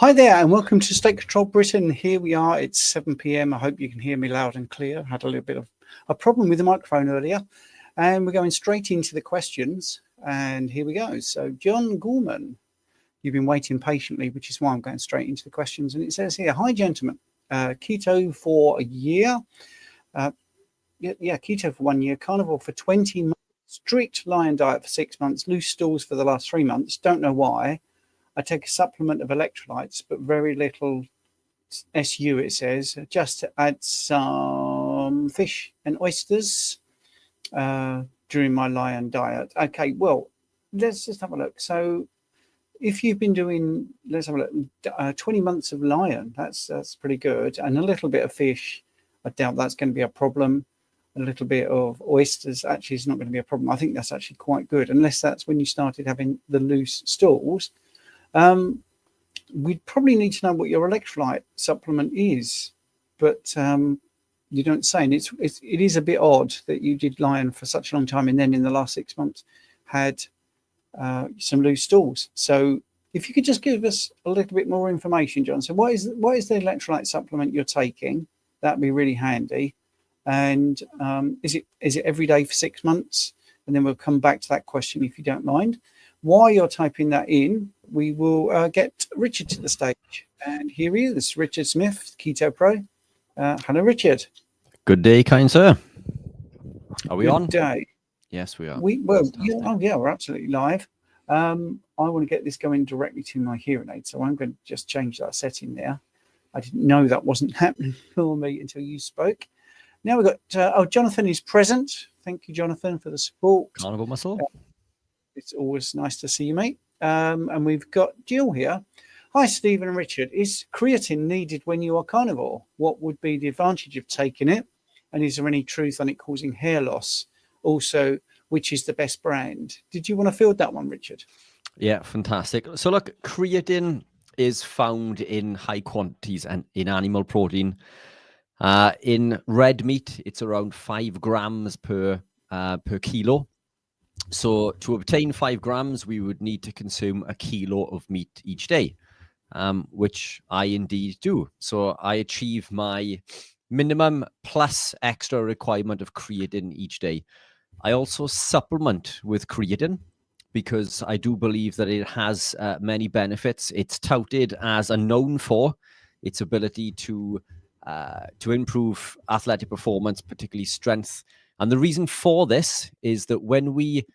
Hi there and welcome to State Control Britain. Here we are, it's 7 p.m. I hope you can hear me loud and clear. I had a little bit of a problem with the microphone earlier. And we're going straight into the questions. And here we go. So John Gorman, you've been waiting patiently, which is why I'm going straight into the questions. And it says here, hi gentlemen, keto for a year. Keto for 1 year, carnivore for 20 months, strict lion diet for 6 months, loose stools for the last 3 months. Don't know why. I take a supplement of electrolytes, but very little SU, it says, just to add some fish and oysters during my lion diet. Okay, well, let's just have a look. So if you've been doing, let's have a look, 20 months of lion, that's pretty good. And a little bit of fish, I doubt that's going to be a problem. A little bit of oysters actually is not going to be a problem. I think that's actually quite good, unless that's when you started having the loose stools. We'd probably need to know what your electrolyte supplement is, but you don't say. And it is a bit odd that you did lion for such a long time and then in the last 6 months had some loose stools. So if you could just give us a little bit more information, John. So what is the electrolyte supplement you're taking? That'd be really handy. And is it every day for 6 months? And then we'll come back to that question if you don't mind. While you're typing that in, we will get Richard to the stage. And here he is, Richard Smith, Keto Pro. Hello, Richard. Good day, kind sir. Are we on? Good day. Yes, we are. We're absolutely live. I want to get this going directly to my hearing aid, so I'm going to just change that setting there. I didn't know that wasn't happening for me until you spoke. Now we've got, Jonathan is present. Thank you, Jonathan, for the support. Carnivore muscle. It's always nice to see you, mate. And we've got Jill here. Hi, Stephen and Richard. Is creatine needed when you are carnivore? What would be the advantage of taking it? And is there any truth on it causing hair loss? Also, which is the best brand? Did you want to field that one, Richard? Yeah, fantastic. So look, creatine is found in high quantities and in animal protein. In red meat, it's around 5 grams per kilo. So to obtain 5 grams, we would need to consume a kilo of meat each day, which I indeed do. So I achieve my minimum plus extra requirement of creatine each day. I also supplement with creatine because I do believe that it has many benefits. It's touted as and known for its ability to improve athletic performance, particularly strength. And the reason for this is that when we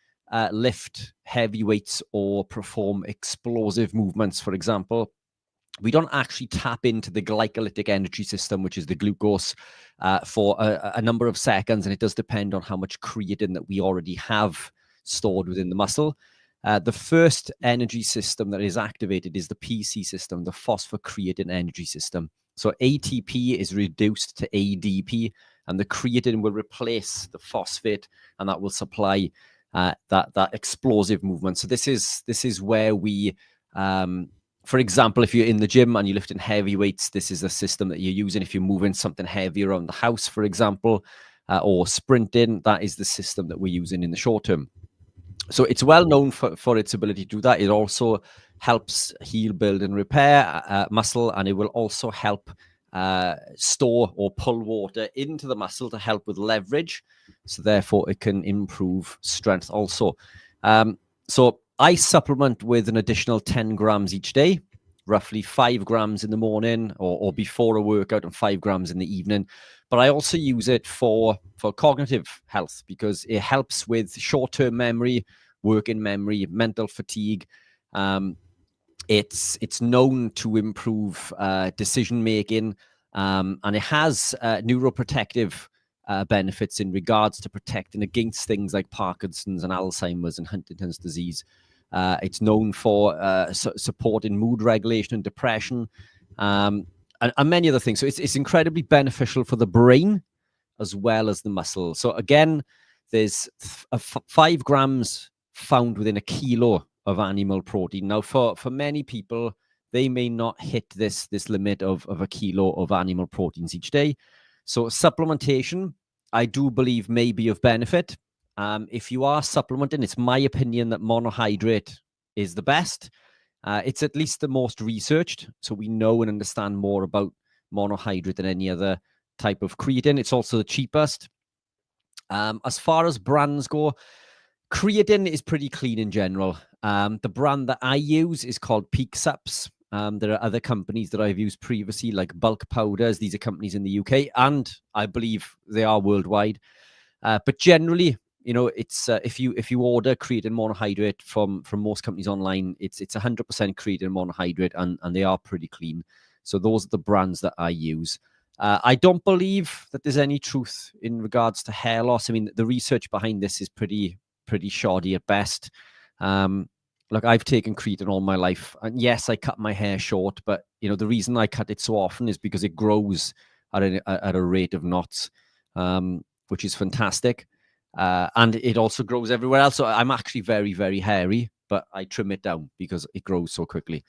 lift heavy weights or perform explosive movements, for example, we don't actually tap into the glycolytic energy system, which is the glucose, for a number of seconds. And it does depend on how much creatine that we already have stored within the muscle. The first energy system that is activated is the PC system, the phosphocreatine energy system. So ATP is reduced to ADP, and the creatine will replace the phosphate, and that will supply that explosive movement. So this is where we, for example, if you're in the gym and you're lifting heavy weights, this is the system that you're using. If you're moving something heavy around the house, for example, or sprinting, that is the system that we're using in the short term. So it's well known for its ability to do that. It also helps heal, build, and repair muscle, and it will also help store or pull water into the muscle to help with leverage. So therefore, it can improve strength also. So I supplement with an additional 10 grams each day, roughly 5 grams in the morning or before a workout and 5 grams in the evening. But I also use it for cognitive health because it helps with short-term memory, working memory, mental fatigue. It's known to improve decision-making, and it has neuroprotective benefits in regards to protecting against things like Parkinson's and Alzheimer's and Huntington's disease. It's known for supporting mood regulation and depression, and many other things. So it's incredibly beneficial for the brain as well as the muscle. So again, there's 5 grams found within a kilo of animal protein. Now, for many people, they may not hit this limit of a kilo of animal proteins each day. So supplementation, I do believe, may be of benefit. If you are supplementing, it's my opinion that monohydrate is the best. It's at least the most researched, so we know and understand more about monohydrate than any other type of creatine. It's also the cheapest. As far as brands go, creatine is pretty clean in general. The brand that I use is called Peak Sups. There are other companies that I've used previously, like Bulk Powders. These are companies in the UK, and I believe they are worldwide. But generally, you know, it's if you order creatine monohydrate from most companies online, it's 100% creatine monohydrate, and they are pretty clean. So those are the brands that I use. I don't believe that there's any truth in regards to hair loss. I mean, the research behind this is pretty shoddy at best. Look, I've taken creatine all my life, and yes, I cut my hair short, but you know, the reason I cut it so often is because it grows at a rate of knots, which is fantastic. And it also grows everywhere else. So I'm actually very, very hairy, but I trim it down because it grows so quickly.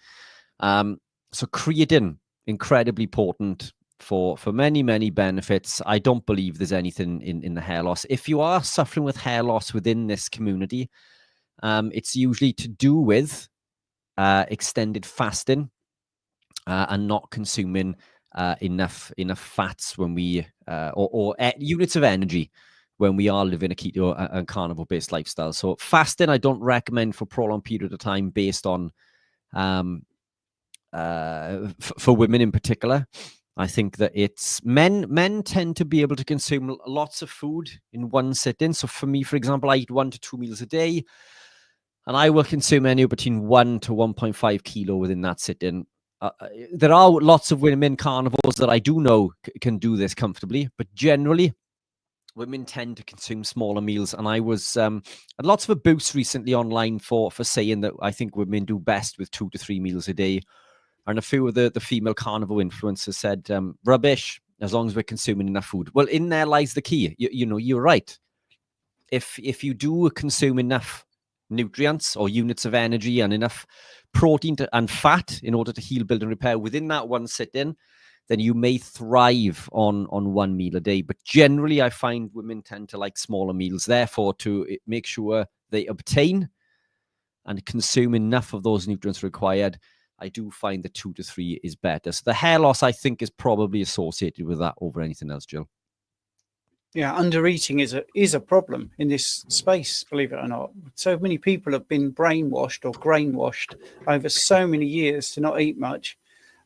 So creatine, incredibly important for many, many benefits. I don't believe there's anything in the hair loss. If you are suffering with hair loss within this community, it's usually to do with extended fasting and not consuming enough fats when we or units of energy when we are living a keto and carnivore based lifestyle. So fasting I don't recommend for a prolonged period of time based on for women in particular. I think that it's men tend to be able to consume lots of food in one sitting. So for me, for example, I eat 1 to 2 meals a day, and I will consume anywhere between 1 to 1.5 kilo within that sitting. There are lots of women carnivores that I do know can do this comfortably, but generally, women tend to consume smaller meals. And I was had lots of abuse recently online for saying that I think women do best with 2 to 3 meals a day. And a few of the female carnivore influencers said, rubbish, as long as we're consuming enough food. Well, in there lies the key. You know, you're right. If you do consume enough nutrients or units of energy and enough protein and fat in order to heal, build, and repair within that one sit-in, then you may thrive on 1 meal a day. But generally, I find women tend to like smaller meals. Therefore, to make sure they obtain and consume enough of those nutrients required, I do find that 2 to 3 is better. So the hair loss, I think, is probably associated with that over anything else, Jill. Yeah, undereating is a problem in this space, believe it or not. So many people have been brainwashed or grainwashed over so many years to not eat much.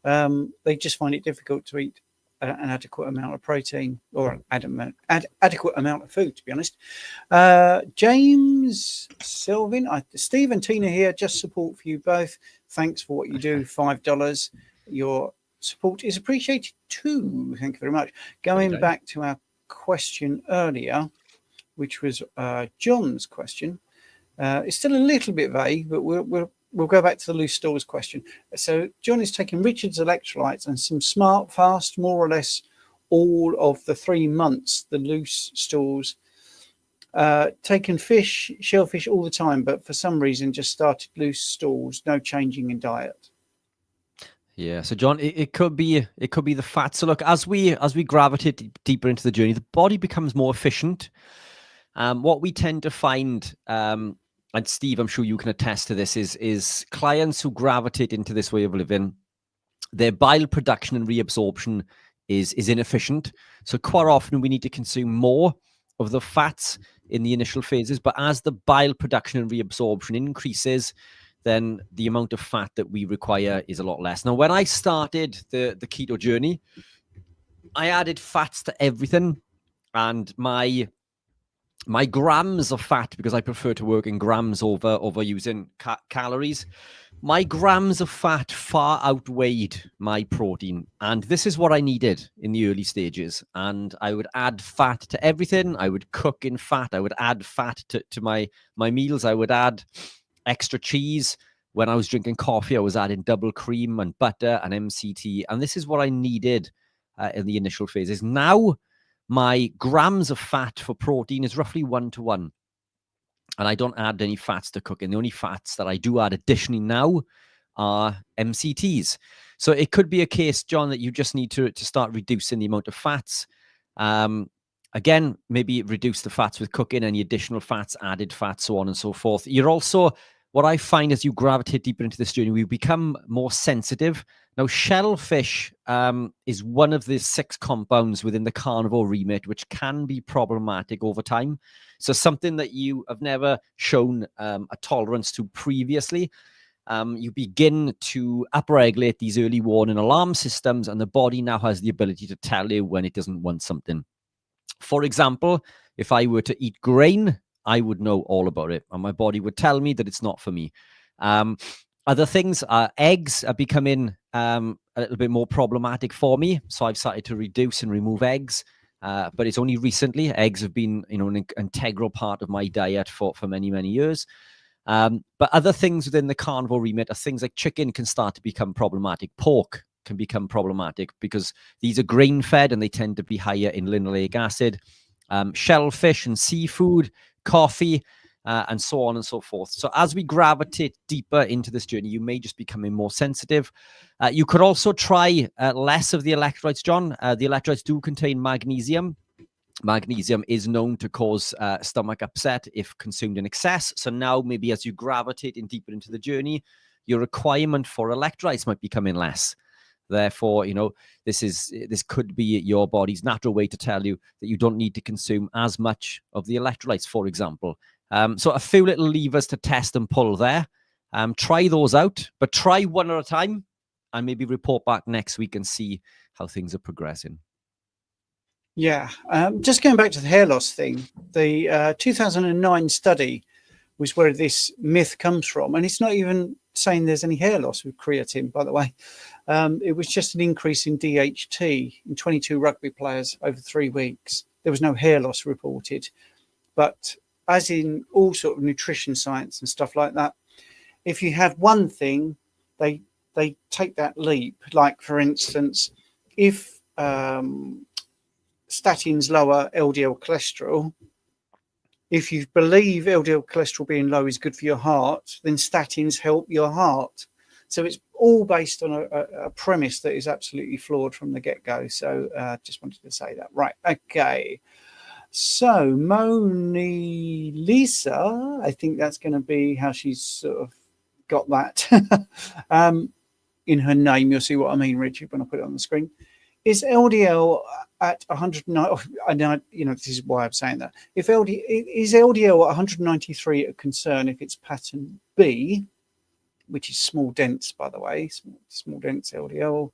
They just find it difficult to eat an adequate amount of protein or an adequate amount of food, to be honest. James, Sylvan, Steve and Tina here, just support for you both. Thanks for what you do, $5. Your support is appreciated too. Thank you very much. Going back to our question earlier, which was John's question. It's still a little bit vague, but we'll go back to the loose stools question. So John is taking Richard's electrolytes and some Smart Fast, more or less all of the 3 months, the loose stools, taking fish, shellfish all the time, but for some reason just started loose stools, no changing in diet. Yeah, so John, it could be the fat. So look, as we gravitate deeper into the journey, the body becomes more efficient. What we tend to find, and Steve, I'm sure you can attest to this, is clients who gravitate into this way of living, their bile production and reabsorption is inefficient. So quite often we need to consume more of the fats in the initial phases, but as the bile production and reabsorption increases, then the amount of fat that we require is a lot less. Now, when I started the keto journey, I added fats to everything, and my grams of fat, because I prefer to work in grams over using calories, my grams of fat far outweighed my protein. And this is what I needed in the early stages. And I would add fat to everything. I would cook in fat. I would add fat to my meals. I would add extra cheese. When I was drinking coffee, I was adding double cream and butter and MCT. And this is what I needed in the initial phases. Now, my grams of fat for protein is roughly 1 to 1. And I don't add any fats to cooking. The only fats that I do add additionally now are MCTs. So it could be a case, John, that you just need to start reducing the amount of fats. Again, maybe reduce the fats with cooking, any additional fats, added fats, so on and so forth. You're also, what I find as you gravitate deeper into this journey, we become more sensitive. Now, shellfish is one of the 6 compounds within the carnivore remit, which can be problematic over time. So something that you have never shown a tolerance to previously, you begin to upregulate these early warning alarm systems, and the body now has the ability to tell you when it doesn't want something. For example, if I were to eat grain, I would know all about it, and my body would tell me that it's not for me. Other things, eggs are becoming a little bit more problematic for me, so I've started to reduce and remove eggs. But it's only recently. Eggs have been, an integral part of my diet for many, many years. But other things within the carnivore remit are things like chicken can start to become problematic. Pork can become problematic because these are grain-fed and they tend to be higher in linoleic acid. Shellfish and seafood, coffee, and so on and so forth. So as we gravitate deeper into this journey, you may just becoming more sensitive. You could also try less of the electrolytes, John. The electrolytes do contain magnesium. Magnesium is known to cause stomach upset if consumed in excess. So now maybe as you gravitate in deeper into the journey, your requirement for electrolytes might be coming less. Therefore, this could be your body's natural way to tell you that you don't need to consume as much of the electrolytes, for example. So a few little levers to test and pull there. Try those out, but try one at a time and maybe report back next week and see how things are progressing. Yeah, just going back to the hair loss thing, the 2009 study was where this myth comes from. And it's not even saying there's any hair loss with creatine, by the way. It was just an increase in DHT in 22 rugby players over 3 weeks. There was no hair loss reported. But as in all sort of nutrition science and stuff like that, if you have one thing, they take that leap. Like, for instance, if statins lower LDL cholesterol, if you believe LDL cholesterol being low is good for your heart, then statins help your heart. So it's all based on a premise that is absolutely flawed from the get-go. So just wanted to say that. Right, okay. So Moni Lisa, I think that's going to be how she's sort of got that in her name. You'll see what I mean, Richard, when I put it on the screen. Is LDL at 109? I know, this is why I'm saying that. If is LDL at 193 a concern if it's pattern B, which is small dense, by the way, small dense LDL,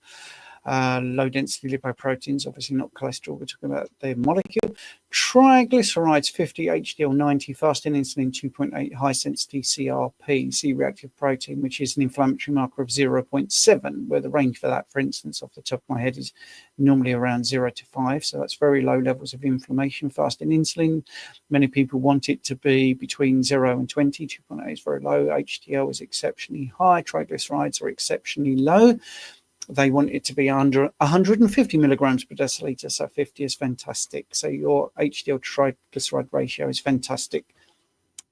low density lipoproteins, obviously not cholesterol. We're talking about the molecule. Triglycerides 50, HDL 90, fasting insulin 2.8, high sensitivity CRP, C-reactive protein, which is an inflammatory marker of 0.7, where the range for that, for instance, off the top of my head, is normally around 0 to 5. So that's very low levels of inflammation. Fasting insulin, many people want it to be between 0 and 20. 2.8 is very low. HDL is exceptionally high. Triglycerides are exceptionally low. They want it to be under 150 milligrams per deciliter, so 50 is fantastic. So your HDL triglyceride ratio is fantastic.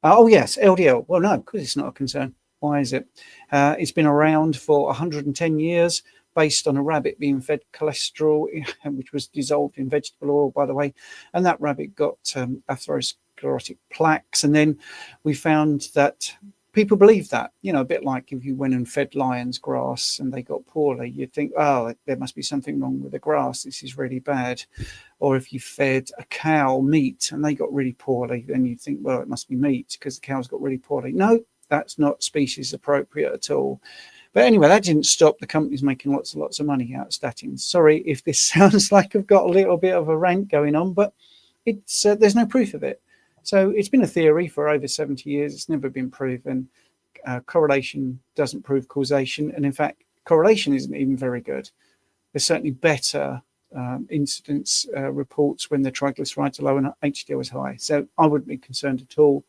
Oh yes, LDL. Well, no, because it's not a concern. Why is it? It's been around for 110 years, based on a rabbit being fed cholesterol, which was dissolved in vegetable oil, by the way, and that rabbit got atherosclerotic plaques. And then we found that people believe that, a bit like if you went and fed lions grass and they got poorly, you'd think, oh, there must be something wrong with the grass. This is really bad. Or if you fed a cow meat and they got really poorly, then you'd think, well, it must be meat because the cows got really poorly. No, that's not species appropriate at all. But anyway, that didn't stop the companies making lots and lots of money out of statins. Sorry if this sounds like I've got a little bit of a rant going on, but it's there's no proof of it. So it's been a theory for over 70 years. It's never been proven. Correlation doesn't prove causation. And in fact, correlation isn't even very good. There's certainly better incidence reports when the triglycerides are low and HDL is high. So I wouldn't be concerned at all.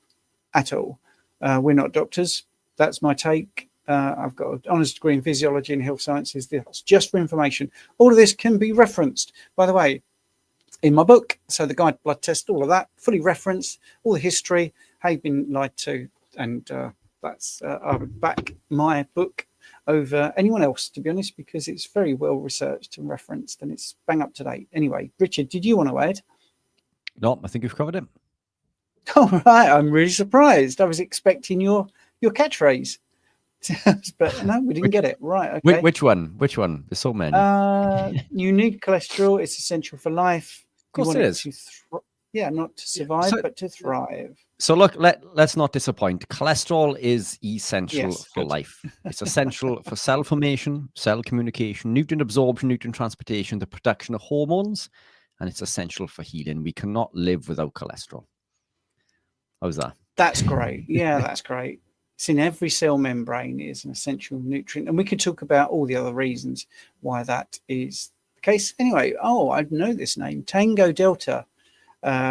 We're not doctors. That's my take. I've got an honours degree in physiology and health sciences. That's just for information. All of this can be referenced, by the way, in my book. So the guide blood test, all of that, fully referenced, all the history, how you've been lied to. And that's, I would back my book over anyone else, to be honest, because it's very well researched and referenced and it's bang up to date. Anyway, Richard, did you want to add? No, I think you've covered it. All right, I'm really surprised. I was expecting your your catchphrase. But no, we didn't get it right. Okay. Which one? There's so many. You need cholesterol. It's essential for life. Of course it is. Not to survive, but to thrive. So look, let's not disappoint. Cholesterol is essential for life. It's essential for cell formation, cell communication, nutrient absorption, nutrient transportation, the production of hormones, and it's essential for healing. We cannot live without cholesterol. How's that? That's great. Yeah, that's great. It's in every cell membrane. It is an essential nutrient. And we could talk about all the other reasons why that is the case. Anyway, I know this name, Tango Delta.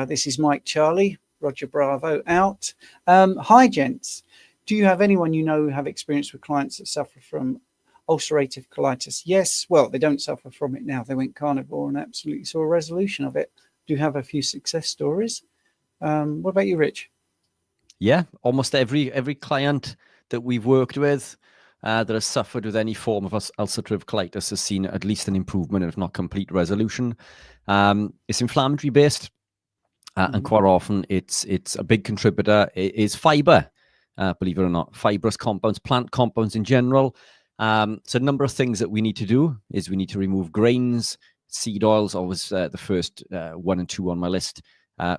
This is Mike Charlie, Roger Bravo out. Hi, gents. Do you have anyone you know who have experience with clients that suffer from ulcerative colitis? Yes. Well, they don't suffer from it now. They went carnivore and absolutely saw a resolution of it. Do you have a few success stories? What about you, Rich? Yeah, almost every client that we've worked with that has suffered with any form of ulcerative colitis has seen at least an improvement, if not complete resolution. It's inflammatory based. And quite often it's a big contributor is fiber, believe it or not, fibrous compounds, plant compounds in general. So a number of things that we need to do is we need to remove grains, seed oils, always the first 1 and 2 on my list.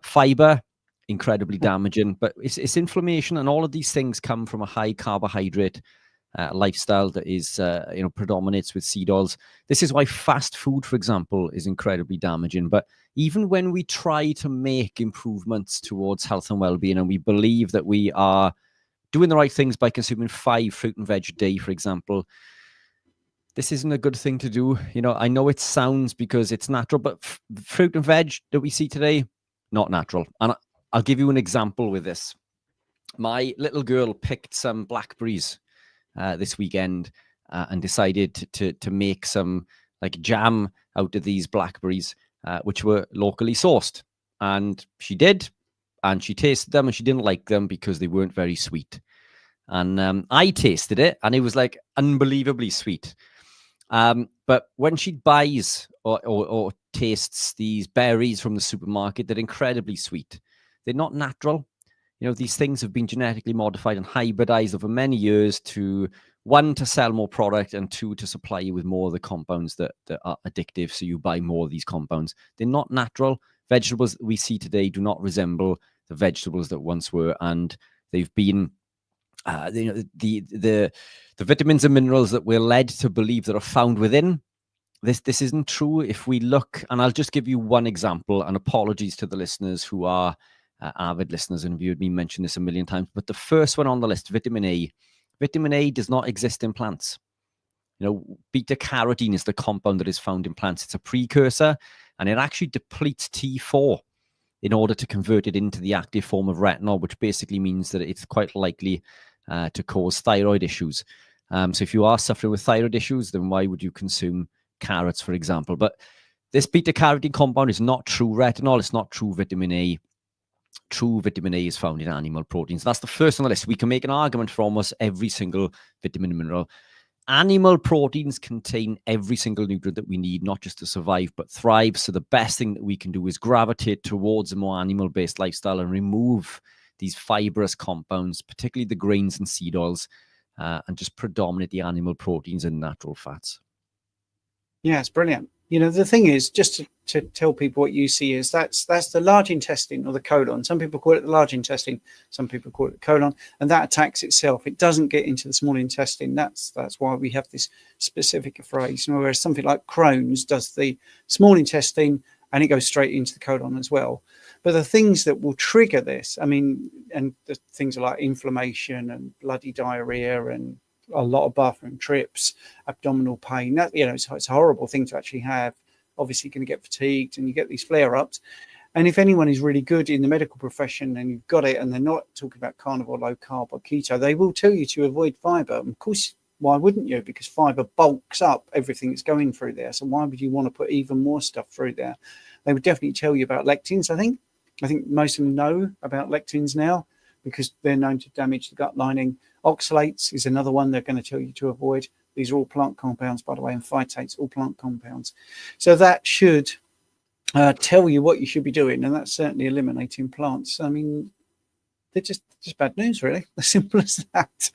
Fiber, incredibly damaging, but it's inflammation, and all of these things come from a high carbohydrate lifestyle that is predominates with seed oils. This is why fast food, for example, is incredibly damaging. But even when we try to make improvements towards health and well-being, and we believe that we are doing the right things by consuming 5 fruit and veg a day, for example, this isn't a good thing to do. I know it sounds because it's natural, but fruit and veg that we see today, not natural. And I'll give you an example with this. My little girl picked some blackberries this weekend and decided to make some like jam out of these blackberries, which were locally sourced. And she did, and she tasted them, and she didn't like them because they weren't very sweet. And I tasted it, and it was like unbelievably sweet. But when she buys or tastes these berries from the supermarket, they're incredibly sweet. They're not natural. These things have been genetically modified and hybridized over many years to, 1, to sell more product, and 2, to supply you with more of the compounds that are addictive, so you buy more of these compounds. They're not natural. Vegetables that we see today do not resemble the vegetables that once were, and they've been the vitamins and minerals that we're led to believe that are found within. This isn't true. If we look, and I'll just give you one example, and apologies to the listeners who are avid listeners and have heard me mention this a million times, but the first one on the list, vitamin A. Vitamin A does not exist in plants. Beta carotene is the compound that is found in plants. It's a precursor, and it actually depletes T4 in order to convert it into the active form of retinol, which basically means that it's quite likely to cause thyroid issues. So if you are suffering with thyroid issues, then why would you consume carrots, for example? But this beta carotene compound is not true retinol. It's not true vitamin A. True vitamin A is found in animal proteins. That's the first on the list. We can make an argument for almost every single vitamin and mineral. Animal proteins contain every single nutrient that we need, not just to survive, but thrive. So the best thing that we can do is gravitate towards a more animal-based lifestyle and remove these fibrous compounds, particularly the grains and seed oils, and just predominate the animal proteins and natural fats. Yeah, it's brilliant. The thing is, just to tell people what you see is that's the large intestine, or the colon. Some people call it the large intestine, some people call it the colon, and that attacks itself. It doesn't get into the small intestine. That's why we have this specific phrase. Whereas something like Crohn's does the small intestine and it goes straight into the colon as well. But the things that will trigger this, and the things are like inflammation and bloody diarrhea and a lot of bathroom trips, abdominal pain. That it's a horrible thing to actually have. Obviously, you're going to get fatigued and you get these flare-ups. And if anyone is really good in the medical profession and you've got it, and they're not talking about carnivore, low carb, or keto, they will tell you to avoid fiber. And of course, why wouldn't you? Because fiber bulks up everything that's going through there. So why would you want to put even more stuff through there? They would definitely tell you about lectins. I think most of them know about lectins now, because they're known to damage the gut lining. Oxalates is another one they're going to tell you to avoid. These are all plant compounds, by the way, and phytates, all plant compounds. So that should tell you what you should be doing, and that's certainly eliminating plants. They're just just bad news, really. As simple as that.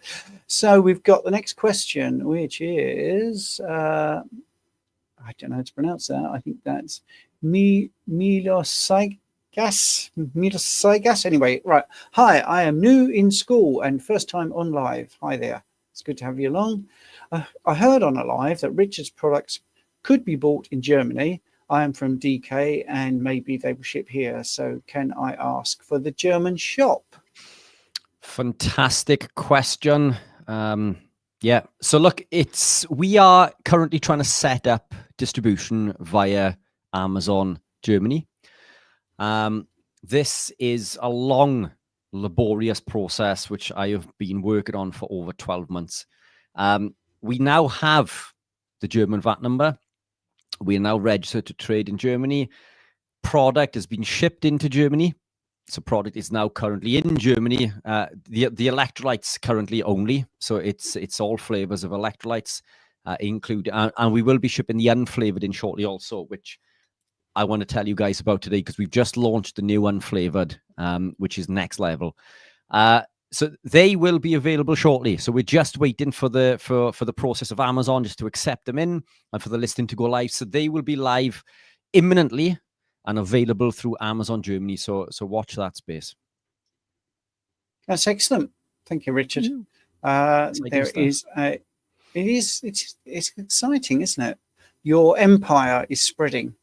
So we've got the next question, which is, I don't know how to pronounce that. I think that's Milosaigas. Anyway, right. Hi, I am new in school and first time on live. Hi there. It's good to have you along. I heard on a live that Richard's products could be bought in Germany. I am from DK and maybe they will ship here. So can I ask for the German shop? Fantastic question. Yeah. So look, we are currently trying to set up distribution via Amazon Germany. This is a long, laborious process, which I have been working on for over 12 months. We now have the German VAT number. We are now registered to trade in Germany. Product has been shipped into Germany. So product is now currently in Germany. The electrolytes currently only. So it's all flavors of electrolytes included. And we will be shipping the unflavored in shortly also, which I want to tell you guys about today because we've just launched the new unflavored, which is next level. So they will be available shortly. So we're just waiting for the process of Amazon just to accept them in and for the listing to go live. So they will be live imminently and available through Amazon Germany. So watch that space. That's excellent. Thank you, Richard. It's exciting, isn't it? Your empire is spreading.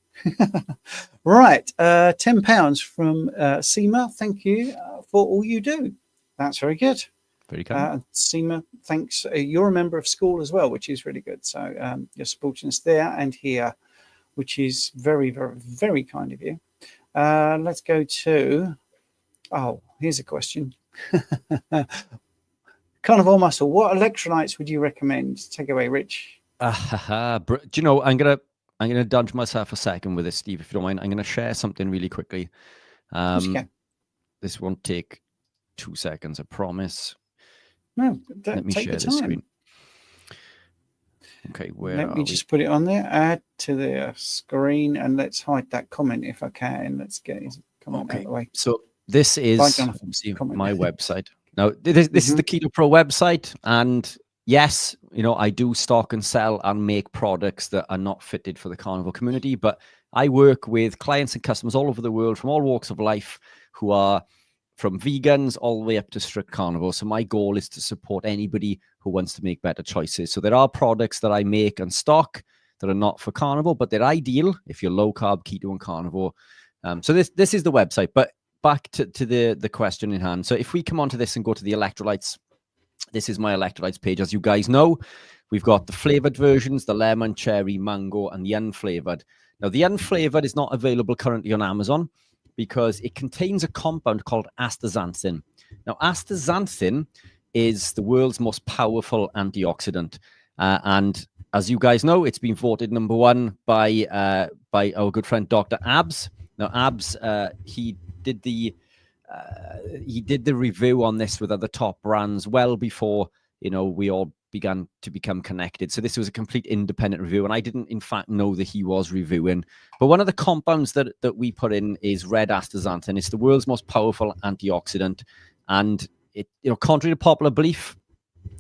Right. £10 from Seema. Thank you for all you do. That's very good. Very kind. Seema, thanks. You're a member of school as well, which is really good. So you're supporting us there and here, which is very, very, very kind of you. Let's go to, here's a question. Carnivore Muscle, what electrolytes would you recommend? Take away, Rich. Do you know, I'm gonna dodge myself a second with this, Steve, if you don't mind. I'm gonna share something really quickly. This won't take 2 seconds, I promise. No, let me share the screen. Okay, let me just put it on there. Add to the screen, and let's hide that comment if I can. Let's get his comment out of the way. So this is my website. Now, this is the Keto Pro website, and yes, you know, I do stock and sell and make products that are not fitted for the carnivore community, but I work with clients and customers all over the world from all walks of life who are from vegans all the way up to strict carnivore. So my goal is to support anybody who wants to make better choices. So there are products that I make and stock that are not for carnivore, but they're ideal if you're low carb, keto, and carnivore. So this is the website. But back to the question in hand. So if we come onto this and go to the electrolytes, this is my electrolytes page. As you guys know, we've got the flavored versions, the lemon, cherry, mango, and the unflavored. Now, the unflavored is not available currently on Amazon because it contains a compound called astaxanthin. Now, astaxanthin is the world's most powerful antioxidant. And as you guys know, it's been voted #1 by our good friend, Dr. Abs. Now, Abs, he did the review on this with other top brands well before, you know, we all began to become connected. So this was a complete independent review, and I didn't in fact know that he was reviewing. But one of the compounds that we put in is red astaxanthin. It's the world's most powerful antioxidant, and it, you know, contrary to popular belief,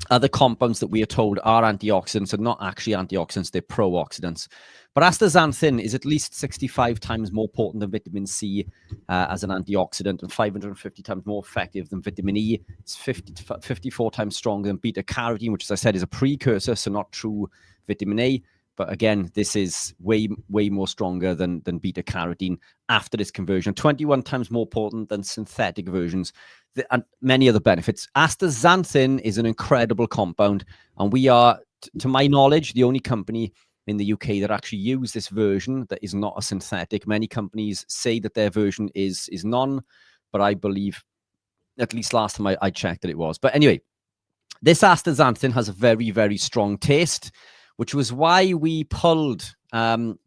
other compounds that we are told are antioxidants are not actually antioxidants, they're pro-oxidants. But astaxanthin is at least 65 times more potent than vitamin C as an antioxidant and 550 times more effective than vitamin E. It's 54 times stronger than beta-carotene, which, as I said, is a precursor, so not true vitamin A. But again, this is way more stronger than beta-carotene after this conversion. 21 times more potent than synthetic versions, and many other benefits. Astaxanthin is an incredible compound, and we are, to my knowledge, the only company in the UK that actually use this version that is not a synthetic. Many companies say that their version is none, but I believe, at least last time I checked, that it was. But anyway, this astaxanthin has a very, very strong taste, which was why we pulled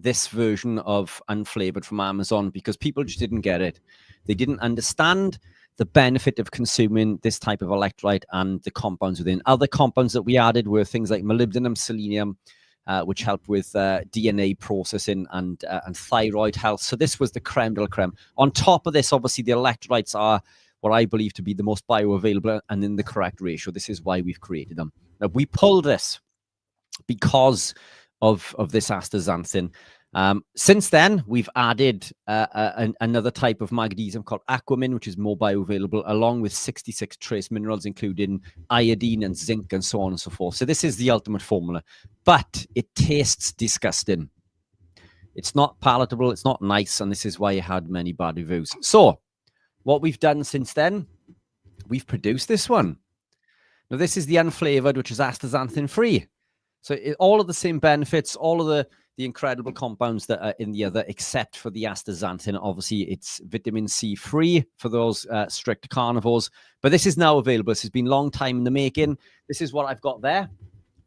this version of unflavored from Amazon, because people just didn't get it. They didn't understand the benefit of consuming this type of electrolyte and the compounds within. Other compounds that we added were things like molybdenum, selenium, which help with DNA processing and thyroid health. So this was the creme de la creme. On top of this, obviously, the electrolytes are what I believe to be the most bioavailable and in the correct ratio. This is why we've created them. Now, we pulled this because of this astaxanthin. Since then, we've added another type of magnesium called aquamin, which is more bioavailable, along with 66 trace minerals, including iodine and zinc and so on and so forth. So this is the ultimate formula, but it tastes disgusting. It's not palatable, it's not nice, and this is why it had many bad reviews. So what we've done since then, we've produced this one. Now, this is the unflavored, which is astaxanthin free. So all of the same benefits, all of the incredible compounds that are in the other, except for the astaxanthin. Obviously, it's vitamin C free for those strict carnivores. But this is now available. This has been a long time in the making. This is what I've got there.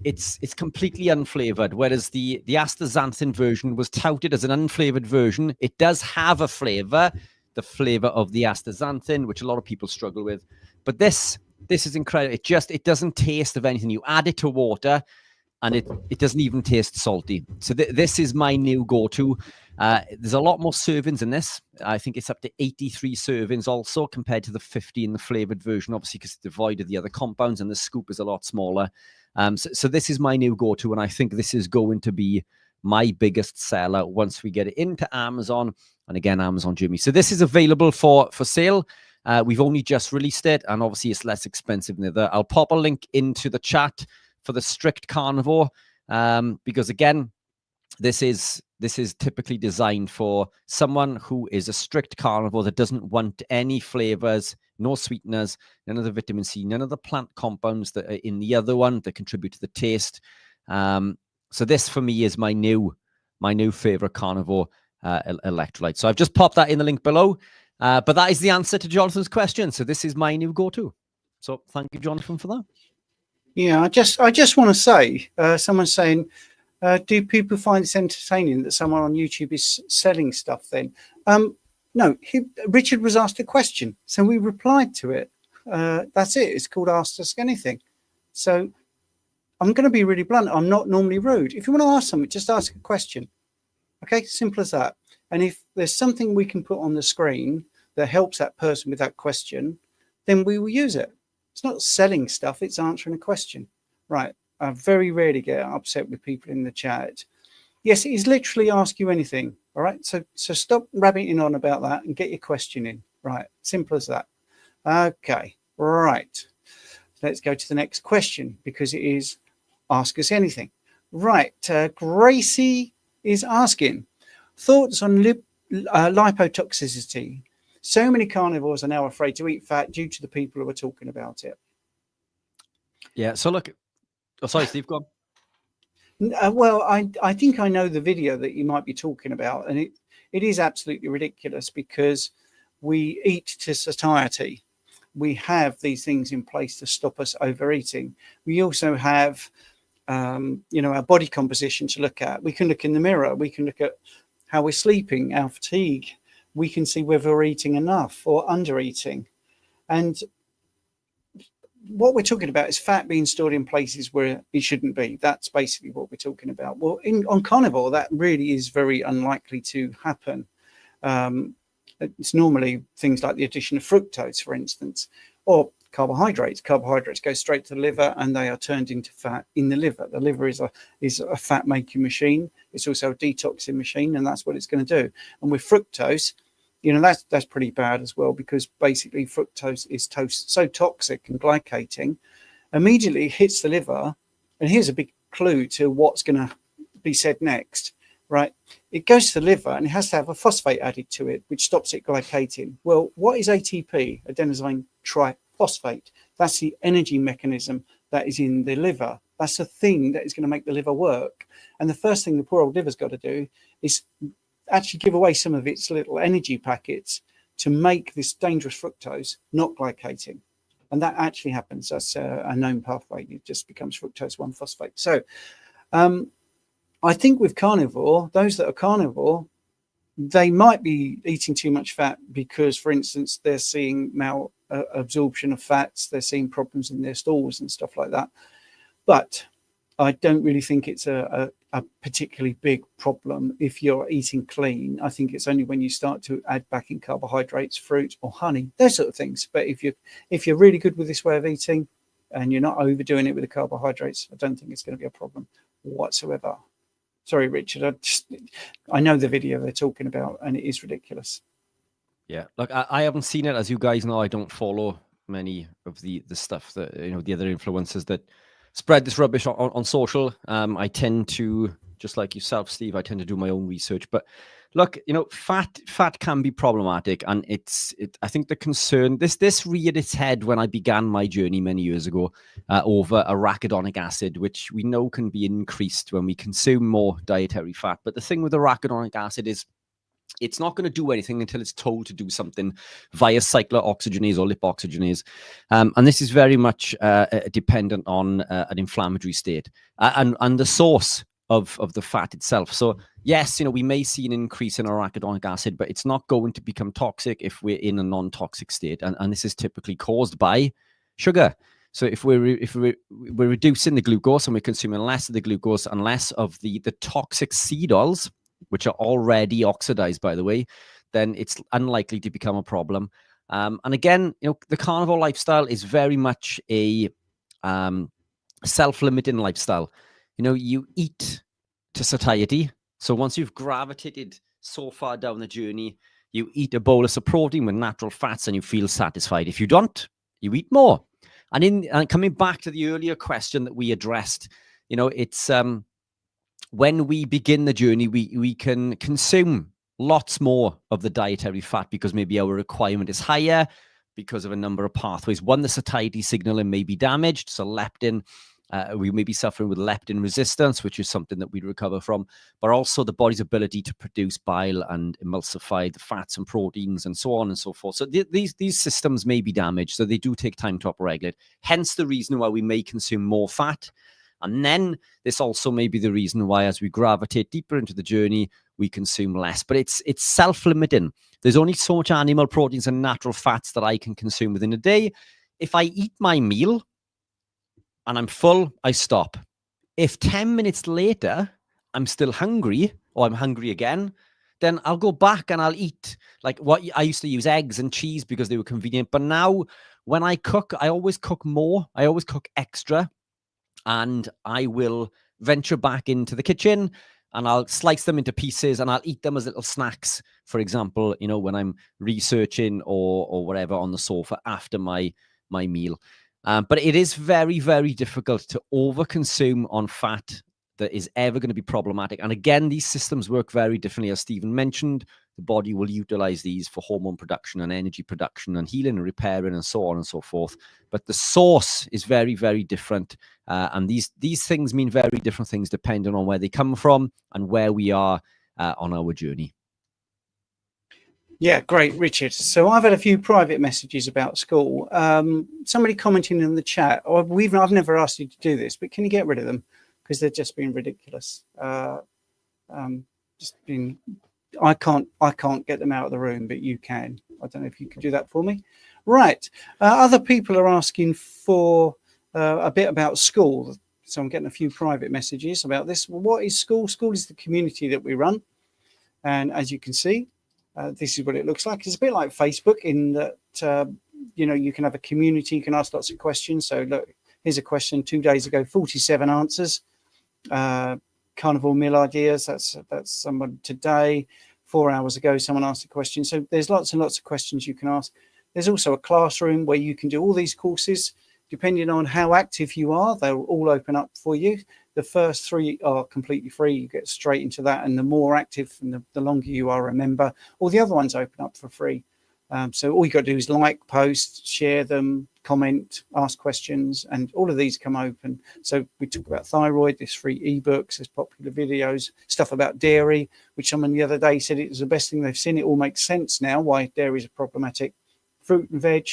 It's completely unflavored, whereas the astaxanthin version was touted as an unflavored version. It does have a flavor, the flavor of the astaxanthin, which a lot of people struggle with. But this is incredible. It doesn't taste of anything. You add it to water, and it doesn't even taste salty. So this is my new go-to. There's a lot more servings in this. I think it's up to 83 servings also, compared to the 50 in the flavored version, obviously, because it's devoid of the other compounds, and the scoop is a lot smaller. So this is my new go-to, and I think this is going to be my biggest seller once we get it into Amazon, and again, Amazon Germany. So this is available for sale. We've only just released it, and obviously it's less expensive than the other. I'll pop a link into the chat for the strict carnivore, because again, this is typically designed for someone who is a strict carnivore that doesn't want any flavors, no sweeteners, none of the vitamin C, none of the plant compounds that are in the other one that contribute to the taste. So this for me is my new favorite carnivore electrolyte. So I've just popped that in the link below. But that is the answer to Jonathan's question. So this is my new go-to. So thank you, Jonathan, for that. Yeah, I just want to say, someone's saying, do people find this entertaining that someone on YouTube is selling stuff then? No, Richard was asked a question, so we replied to it. That's it. It's called Ask Us Anything. So I'm going to be really blunt. I'm not normally rude. If you want to ask something, just ask a question. Okay, simple as that. And if there's something we can put on the screen that helps that person with that question, then we will use it. It's not selling stuff, it's answering a question. Right. I very rarely get upset with people in the chat. Yes, it is literally ask you anything. All right. So stop rabbiting on about that and get your question in. Right. Simple as that. Okay. Right. Let's go to the next question, because it is ask us anything. Right. Gracie is asking, thoughts on lipotoxicity. So many carnivores are now afraid to eat fat due to the people who are talking about it. Yeah. So look, sorry, Steve, go on. Well, I think I know the video that you might be talking about, and it is absolutely ridiculous, because we eat to satiety. We have these things in place to stop us overeating. We also have, our body composition to look at. We can look in the mirror. We can look at how we're sleeping, our fatigue. We can see whether we're eating enough or under eating. And what we're talking about is fat being stored in places where it shouldn't be. That's basically what we're talking about. Well, on carnivore, that really is very unlikely to happen. It's normally things like the addition of fructose, for instance, or carbohydrates. Carbohydrates go straight to the liver, and they are turned into fat in the liver. The liver is a fat making machine. It's also a detoxing machine, and that's what it's going to do. And with fructose, that's pretty bad as well, because basically fructose is so toxic and glycating, immediately hits the liver. And here's a big clue to what's going to be said next, right? It goes to the liver, and it has to have a phosphate added to it, which stops it glycating. Well, what is ATP? Adenosine triphosphate. That's the energy mechanism that is in the liver. That's the thing that is going to make the liver work. And the first thing the poor old liver's got to do is actually give away some of its little energy packets to make this dangerous fructose not glycating. And that actually happens. That's a known pathway. It just becomes fructose 1-phosphate. So I think with carnivore, those that are carnivore, they might be eating too much fat because, for instance, they're seeing malabsorption of fats. They're seeing problems in their stools and stuff like that. But I don't really think it's a a particularly big problem if you're eating clean. I think it's only when you start to add back in carbohydrates, fruit or honey, those sort of things. But if you're really good with this way of eating and you're not overdoing it with the carbohydrates, I don't think it's going to be a problem whatsoever. Sorry, Richard, I know the video they're talking about and it is ridiculous. Yeah, look, I haven't seen it. As you guys know, I don't follow many of the stuff that, the other influencers that spread this rubbish on social. I tend to, just like yourself, Steve, I tend to do my own research. But look, fat can be problematic, and I think the concern this reared its head when I began my journey many years ago over arachidonic acid, which we know can be increased when we consume more dietary fat. But the thing with arachidonic acid is, it's not going to do anything until it's told to do something via cyclooxygenase or lipoxygenase. And this is very much dependent on an inflammatory state and the source of the fat itself. So yes, we may see an increase in arachidonic acid, but it's not going to become toxic if we're in a non-toxic state. And this is typically caused by sugar. So if we're reducing the glucose and we're consuming less of the glucose and less of the toxic seed oils, which are already oxidized, by the way, then it's unlikely to become a problem. And again, the carnivore lifestyle is very much a self-limiting lifestyle. You eat to satiety. So once you've gravitated so far down the journey, you eat a bolus of protein with natural fats and you feel satisfied. If you don't, you eat more. And coming back to the earlier question that we addressed, it's when we begin the journey, we can consume lots more of the dietary fat because maybe our requirement is higher because of a number of pathways. One, the satiety signaling may be damaged. So leptin, we may be suffering with leptin resistance, which is something that we recover from, but also the body's ability to produce bile and emulsify the fats and proteins and so on and so forth. So these systems may be damaged. So they do take time to upregulate. Hence the reason why we may consume more fat. And then this also may be the reason why, as we gravitate deeper into the journey, we consume less. But it's self-limiting. There's only so much animal proteins and natural fats that I can consume within a day. If I eat my meal and I'm full, I stop. If 10 minutes later, I'm still hungry or I'm hungry again, then I'll go back and I'll eat. Like what I used to use eggs and cheese because they were convenient. But now when I cook, I always cook more. I always cook extra. And I will venture back into the kitchen and I'll slice them into pieces and I'll eat them as little snacks. For example, when I'm researching or whatever on the sofa after my meal. But it is very, very difficult to overconsume on fat that is ever going to be problematic. And again, these systems work very differently. As Stephen mentioned, the body will utilize these for hormone production and energy production and healing and repairing and so on and so forth. But the source is very, very different. And these things mean very different things depending on where they come from and where we are on our journey. Yeah, great, Richard. So I've had a few private messages about school. Somebody commenting in the chat, I've never asked you to do this, but can you get rid of them? Because they're just being ridiculous. I can't get them out of the room, but you can. I don't know if you could do that for me. Right. Other people are asking for a bit about school. So I'm getting a few private messages about this. Well, what is school? School is the community that we run. And as you can see, this is what it looks like. It's a bit like Facebook in that, you can have a community. You can ask lots of questions. So look, here's a question 2 days ago, 47 answers. Carnivore meal ideas. That's someone today. 4 hours ago, someone asked a question. So there's lots and lots of questions you can ask. There's also a classroom where you can do all these courses. Depending on how active you are, they'll all open up for you. The first 3 are completely free. You get straight into that. And the more active and the longer you are a member, all the other ones open up for free. So all you got to do is like, post, share them, comment, ask questions, and all of these come open. So we talk about thyroid, there's free ebooks, there's popular videos, stuff about dairy, which someone the other day said it was the best thing they've seen. It all makes sense now why dairies are problematic. Fruit and veg,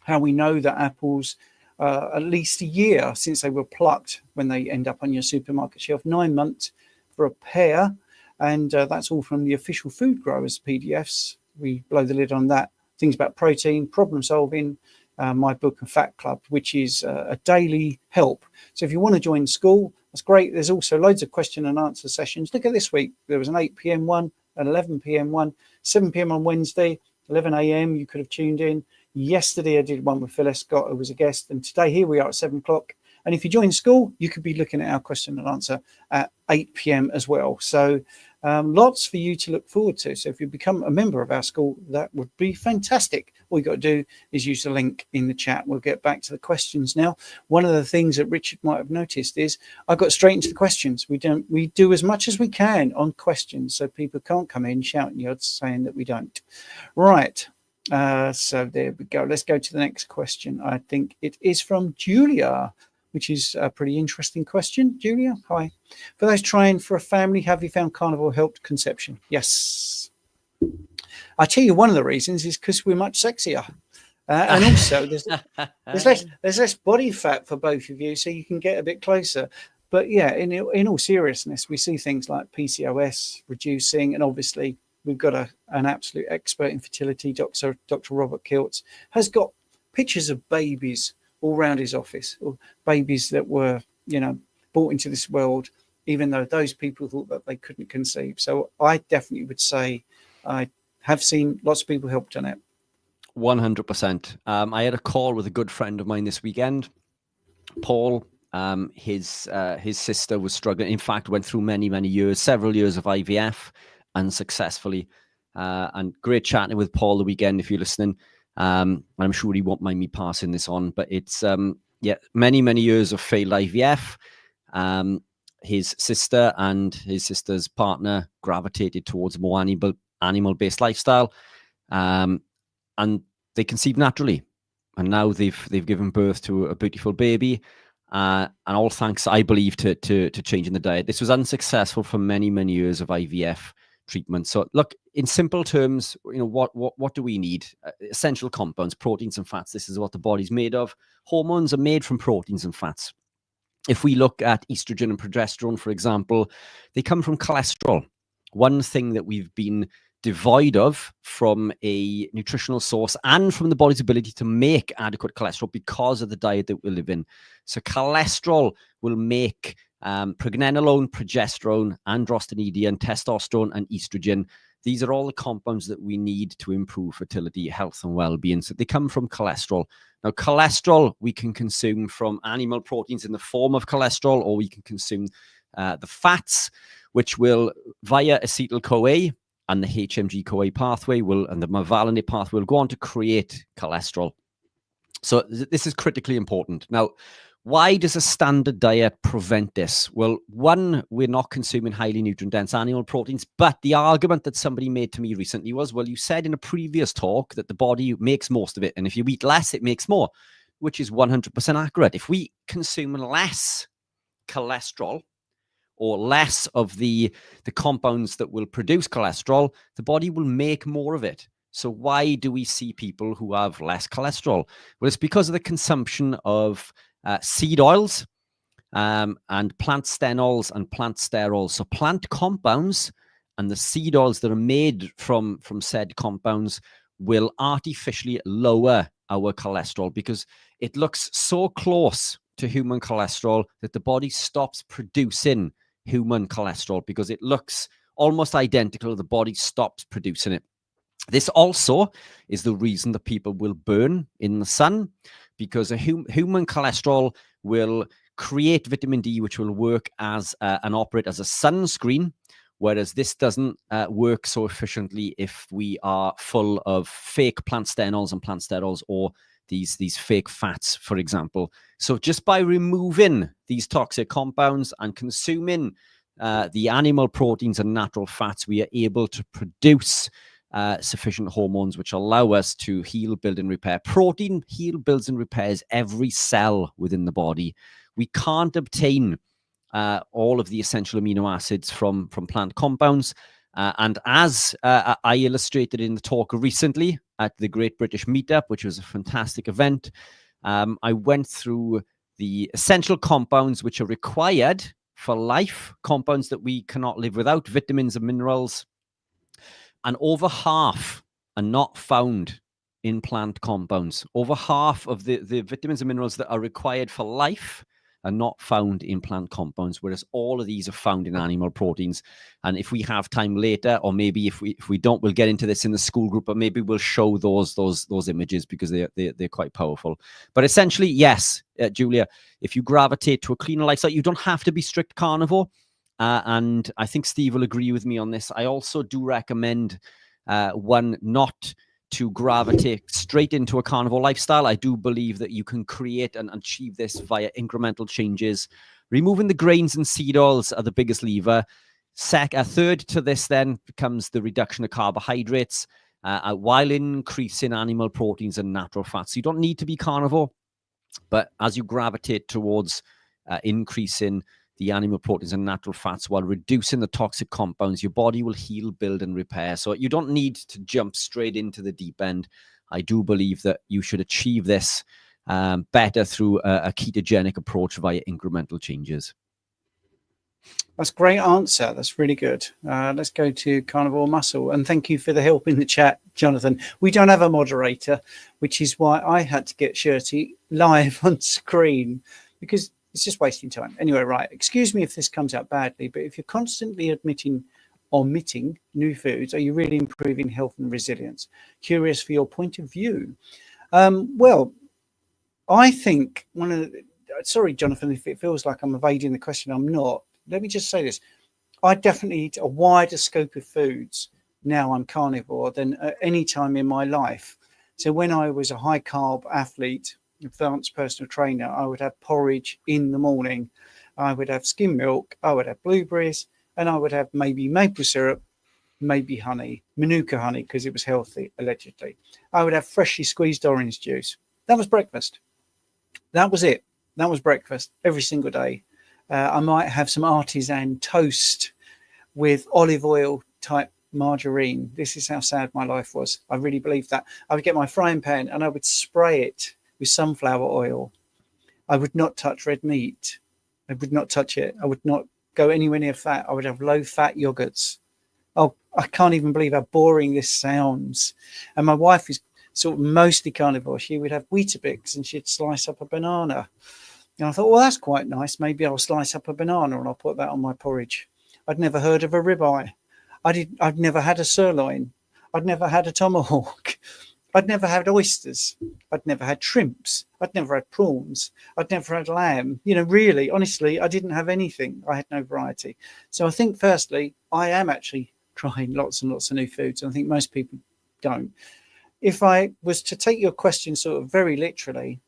how we know that apples at least a year since they were plucked when they end up on your supermarket shelf, 9 months for a pear. And that's all from the official food growers PDFs. We blow the lid on that. Things about protein, problem solving, my book and Fat Club, which is a daily help. So if you want to join school, That's great. There's also loads of question and answer sessions. Look at this week. There was an 8 p.m. one, an 11 p.m. one, 7 p.m. on Wednesday, 11 a.m. You could have tuned in. Yesterday I did one with Phyllis Scott, who was a guest, and today here we are at 7 o'clock. And if you join school, you could be looking at our question and answer at 8 p.m. as well. So lots for you to look forward to. So if you become a member of our school, that would be fantastic. All you got to do is use the link in the chat. We'll get back to the questions now. One of the things that Richard might have noticed is I got straight into the questions. We do as much as we can on questions, so people can't come in shouting you saying that we don't. Right. So there we go. Let's go to the next question. I think it is from Julia, which is a pretty interesting question. Julia, hi. For those trying for a family, have you found carnivore helped conception? Yes. I tell you, one of the reasons is because we're much sexier. And also there's less body fat for both of you, so you can get a bit closer. But yeah, in all seriousness, we see things like PCOS reducing, and obviously we've got an absolute expert in fertility, Dr. Robert Kiltz, has got pictures of babies all around his office, or babies that were, brought into this world, even though those people thought that they couldn't conceive. So I definitely would say I have seen lots of people helped on it. 100%. I had a call with a good friend of mine this weekend, Paul. His sister was struggling. In fact, went through many years, several years of IVF unsuccessfully. And great chatting with Paul the weekend, if you're listening. I'm sure he won't mind me passing this on, but it's many years of failed IVF. His sister and his sister's partner gravitated towards a more animal-based lifestyle, and they conceived naturally. And now they've given birth to a beautiful baby, and all thanks, I believe, to changing the diet. This was unsuccessful for many years of IVF treatment. So look, in simple terms, what do we need? Essential compounds, proteins and fats. This is what the body's made of. Hormones are made from proteins and fats. If we look at estrogen and progesterone, for example, they come from cholesterol. One thing that we've been devoid of from a nutritional source and from the body's ability to make adequate cholesterol because of the diet that we live in. So cholesterol will make pregnenolone, progesterone, androstenedione, testosterone, and estrogen. These are all the compounds that we need to improve fertility, health, and well-being. So they come from cholesterol. Now, cholesterol we can consume from animal proteins in the form of cholesterol, or we can consume the fats, which will, via acetyl-CoA and the HMG-CoA pathway, and the mevalonate pathway, will go on to create cholesterol. So this is critically important. Now, why does a standard diet prevent this? Well, one, we're not consuming highly nutrient-dense animal proteins, but the argument that somebody made to me recently was, well, you said in a previous talk that the body makes most of it, and if you eat less, it makes more, which is 100% accurate. If we consume less cholesterol, or less of the compounds that will produce cholesterol, the body will make more of it. So why do we see people who have less cholesterol? Well, it's because of the consumption of seed oils and plant stenols and plant sterols. So plant compounds and the seed oils that are made from said compounds will artificially lower our cholesterol because it looks so close to human cholesterol that the body stops producing human cholesterol because it looks almost identical. The body stops producing it. This also is the reason that people will burn in the sun, because a human cholesterol will create vitamin D, which will work as and operate as a sunscreen, whereas this doesn't work so efficiently if we are full of fake plant stenols and plant sterols, or these fake fats, for example. So just by removing these toxic compounds and consuming the animal proteins and natural fats, we are able to produce sufficient hormones which allow us to heal, build, and repair. Protein heals, builds, and repairs every cell within the body. We can't obtain all of the essential amino acids from plant compounds. And as I illustrated in the talk recently at the Great British Meetup, which was a fantastic event, I went through the essential compounds which are required for life, compounds that we cannot live without, vitamins and minerals, and over half are not found in plant compounds. Over half of the vitamins and minerals that are required for life are not found in plant compounds, whereas all of these are found in animal proteins. And if we have time later, or maybe if we don't, we'll get into this in the school group, but maybe we'll show those images because they're quite powerful. But essentially, yes, Julia, if you gravitate to a cleaner lifestyle, you don't have to be strict carnivore. And I think Steve will agree with me on this. I also do recommend one not to gravitate straight into a carnivore lifestyle. I do believe that you can create and achieve this via incremental changes. Removing the grains and seed oils are the biggest lever. A third to this then becomes the reduction of carbohydrates while increasing animal proteins and natural fats. So you don't need to be carnivore, but as you gravitate towards increasing the animal proteins and natural fats while reducing the toxic compounds, your body will heal, build, and repair. So you don't need to jump straight into the deep end. I do believe that you should achieve this better through a ketogenic approach via incremental changes. That's a great answer. That's really good. Let's go to Carnivore Muscle. And thank you for the help in the chat, Jonathan. We don't have a moderator, which is why I had to get Shirty live on screen, because it's just wasting time. Anyway, right. Excuse me if this comes out badly, but if you're constantly omitting new foods, are you really improving health and resilience? Curious for your point of view. Well, I think sorry, Jonathan, if it feels like I'm evading the question, I'm not. Let me just say this. I definitely eat a wider scope of foods now I'm carnivore than at any time in my life. So when I was a high carb athlete, advanced personal trainer, I would have porridge in the morning. I would have skim milk. I would have blueberries, and I would have maybe maple syrup, maybe honey, Manuka honey, because it was healthy, allegedly. I would have freshly squeezed orange juice. That was breakfast. That was it. That was breakfast every single day. I might have some artisan toast with olive oil type margarine. This is how sad my life was. I really believe that. I would get my frying pan and I would spray it with sunflower oil. I would not touch red meat. I would not touch it. I would not go anywhere near fat. I would have low fat yogurts. Oh, I can't even believe how boring this sounds. And my wife is sort of mostly carnivore. She would have Weetabix and she'd slice up a banana. And I thought, well, that's quite nice. Maybe I'll slice up a banana and I'll put that on my porridge. I'd never heard of a ribeye. I'd never had a sirloin. I'd never had a tomahawk. I'd never had oysters. I'd never had shrimps. I'd never had prawns. I'd never had lamb. You know, really, honestly, I didn't have anything. I had no variety. So I think, firstly, I am actually trying lots and lots of new foods. And I think most people don't. If I was to take your question sort of very literally,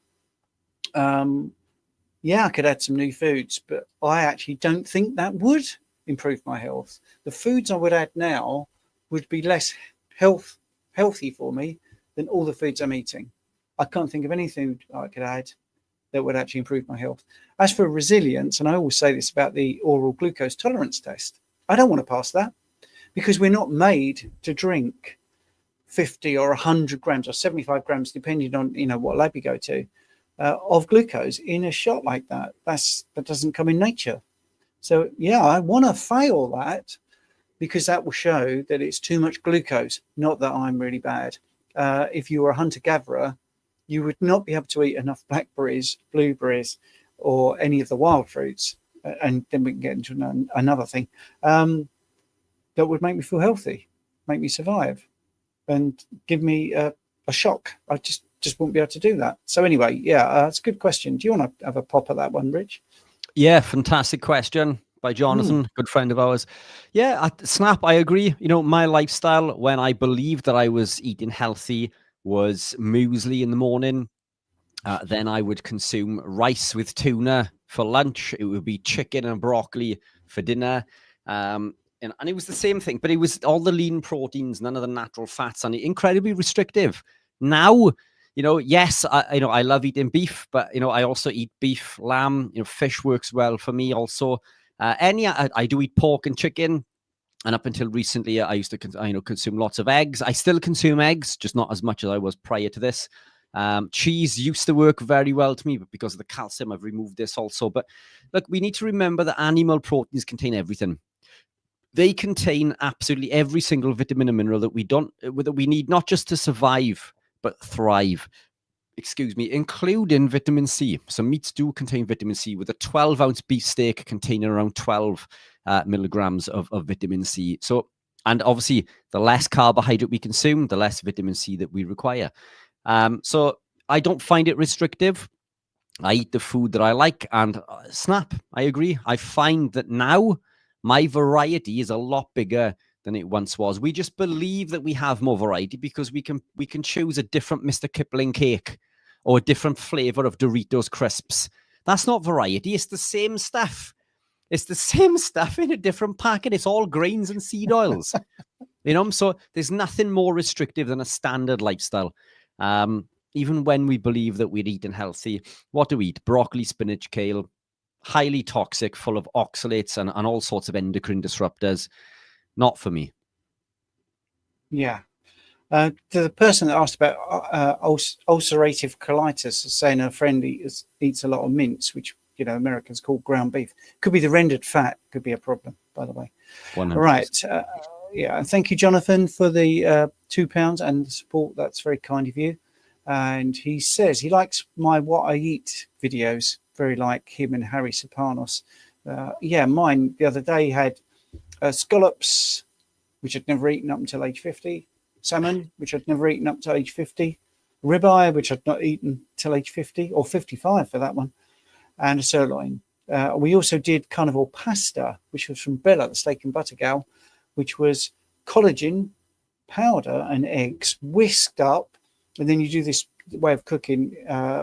yeah, I could add some new foods, but I actually don't think that would improve my health. The foods I would add now would be less healthy for me than all the foods I'm eating. I can't think of any food I could add that would actually improve my health. As for resilience, and I always say this about the oral glucose tolerance test, I don't want to pass that because we're not made to drink 50 or 100 grams or 75 grams, depending on, you know, what lab you go to, of glucose in a shot like that. That doesn't come in nature. So yeah, I want to fail that because that will show that it's too much glucose, not that I'm really bad. If you were a hunter-gatherer, you would not be able to eat enough blackberries, blueberries, or any of the wild fruits. And then we can get into another thing that would make me feel healthy, make me survive, and give me a shock. I just won't be able to do that. So anyway, yeah, it's a good question. Do you want to have a pop at that one, Rich? Yeah, fantastic question by Jonathan, good friend of ours. Yeah, Snap, I agree. You know, my lifestyle when I believed that I was eating healthy was muesli in the morning. Then I would consume rice with tuna for lunch. It would be chicken and broccoli for dinner. And it was the same thing, but it was all the lean proteins, none of the natural fats, and incredibly restrictive. Now, you know, yes, I love eating beef, but, you know, I also eat beef, lamb, you know, fish works well for me also. I do eat pork and chicken. And up until recently, I used to consume lots of eggs. I still consume eggs, just not as much as I was prior to this. Cheese used to work very well to me, but because of the calcium, I've removed this also. But look, we need to remember that animal proteins contain everything. They contain absolutely every single vitamin and mineral that we need, not just to survive, but thrive. including vitamin C. So meats do contain vitamin C, with a 12-ounce beef steak containing around 12 milligrams of vitamin C. So, and obviously, the less carbohydrate we consume, the less vitamin C that we require. So I don't find it restrictive. I eat the food that I like, and snap, I agree. I find that now my variety is a lot bigger than it once was. We just believe that we have more variety because we can choose a different Mr. Kipling cake or a different flavor of Doritos crisps. That's not variety. It's the same stuff. It's the same stuff in a different packet. It's all grains and seed oils. So there's nothing more restrictive than a standard lifestyle. Even when we believe that we're eating healthy, what do we eat? Broccoli, spinach, kale, highly toxic, full of oxalates and all sorts of endocrine disruptors. Not for me. Yeah. The person that asked about ulcerative colitis is saying her friend eats a lot of mince, which Americans call ground beef. Could be the rendered fat. Could be a problem, by the way. 100%. Right. Yeah. Thank you, Jonathan, for the £2 and the support. That's very kind of you. And he says he likes my What I Eat videos, very like him and Harry Sopanos. Mine the other day had scallops, which I'd never eaten up until age 50, salmon, which I'd never eaten up to age 50, ribeye, which I'd not eaten till age 50, or 55 for that one, and a sirloin. We also did carnivore pasta, which was from Bella, the steak and butter gal, which was collagen, powder, and eggs whisked up. And then you do this way of cooking,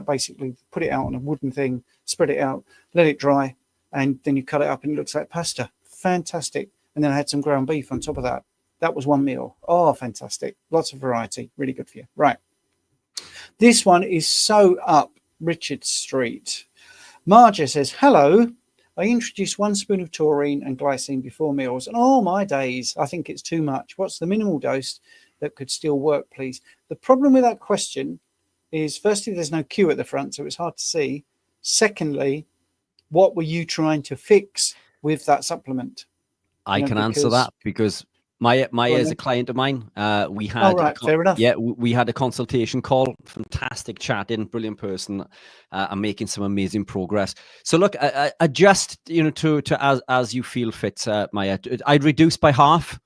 basically put it out on a wooden thing, spread it out, let it dry, and then you cut it up and it looks like pasta. Fantastic. And then I had some ground beef on top of that. That was one meal. Oh, fantastic. Lots of variety. Really good for you. Right. This one is so up Richard Street. Marja says, hello. I introduced 1 spoon of taurine and glycine before meals. And oh, my days, I think it's too much. What's the minimal dose that could still work, please? The problem with that question is, firstly, there's no Q at the front, so it's hard to see. Secondly, what were you trying to fix with that supplement? I can answer that because Maya is a client of mine. We had fair enough. Yeah, we had a consultation call. Fantastic chatting, brilliant person. I'm making some amazing progress. So look, adjust, to as you feel fit, Maya. I'd reduce by half.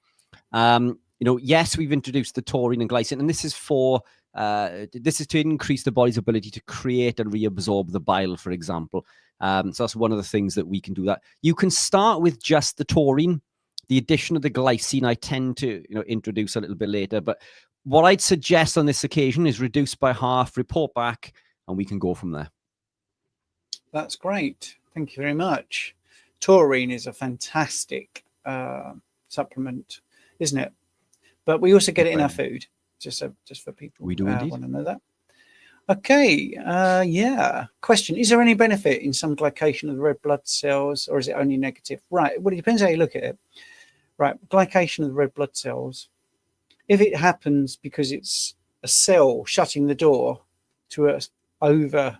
Yes, we've introduced the taurine and glycine, and this is to increase the body's ability to create and reabsorb the bile, for example. So that's one of the things that we can do. That you can start with just the taurine. The addition of the glycine, I tend to introduce a little bit later. But what I'd suggest on this occasion is reduce by half, report back, and we can go from there. That's great. Thank you very much. Taurine is a fantastic supplement, isn't it? But we also get it in our food, just for people we do indeed want to know that. Okay, question: is there any benefit in some glycation of the red blood cells, or is it only negative? Right. Well, it depends how you look at it. Right, glycation of the red blood cells. If it happens because it's a cell shutting the door to an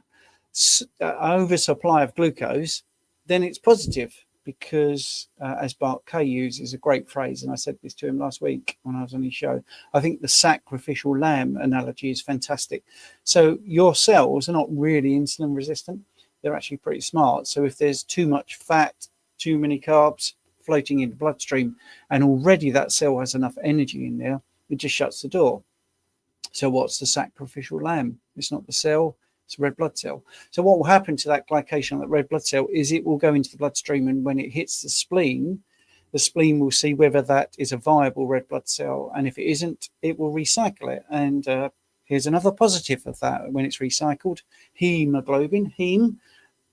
oversupply of glucose, then it's positive. Because, as Bart Kay uses a great phrase, and I said this to him last week when I was on his show, I think the sacrificial lamb analogy is fantastic. So your cells are not really insulin resistant. They're actually pretty smart. So if there's too much fat, too many carbs floating in the bloodstream, and already that cell has enough energy in there, it just shuts the door. So what's the sacrificial lamb? It's not the cell. It's a red blood cell. So what will happen to that glycation on that red blood cell is it will go into the bloodstream, and when it hits the spleen will see whether that is a viable red blood cell, and if it isn't, it will recycle it. And here's another positive of that: when it's recycled, hemoglobin, heme,